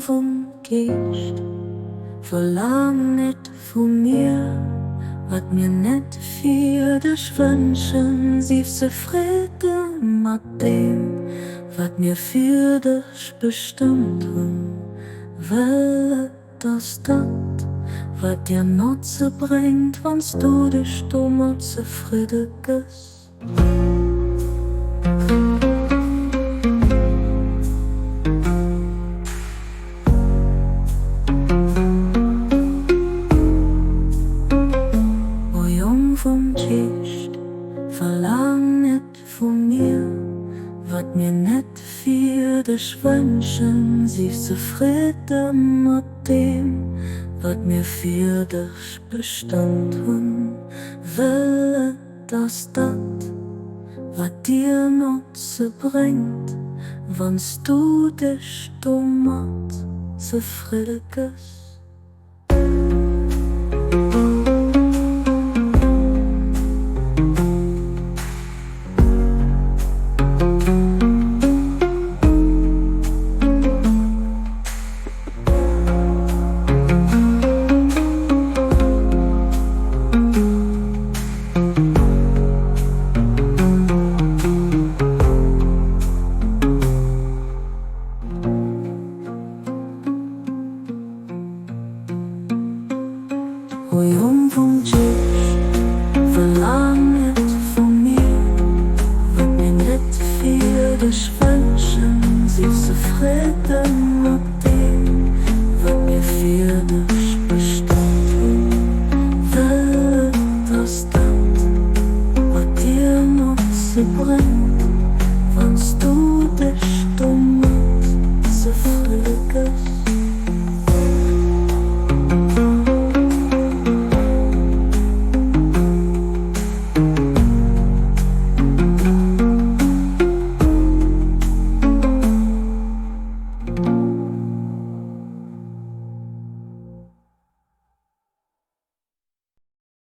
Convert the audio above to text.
Wohin gehst, verlang nicht von mir, wat mir nicht viel dich wünschen, sie zufrieden mit dem, wat mir für dich bestimmt hun. Will das dat, wat dir Nutze bringt, wann's du dich dummer zufrieden bist. Verlang nicht von mir, wat mir nicht viel dich wünschen, sie zufrieden mit dem, wat mir für dich bestimmt hun. Will das dat, wat dir Nutze bringt, wann's du dich dummer zufrieden bist. Wohin gehst, verlang nicht von mir, wat mir nicht viel dich wünschen, sie zufrieden mit dem, wat mir für dich bestimmt hun. Will das dat, wat dir Nutze bringt,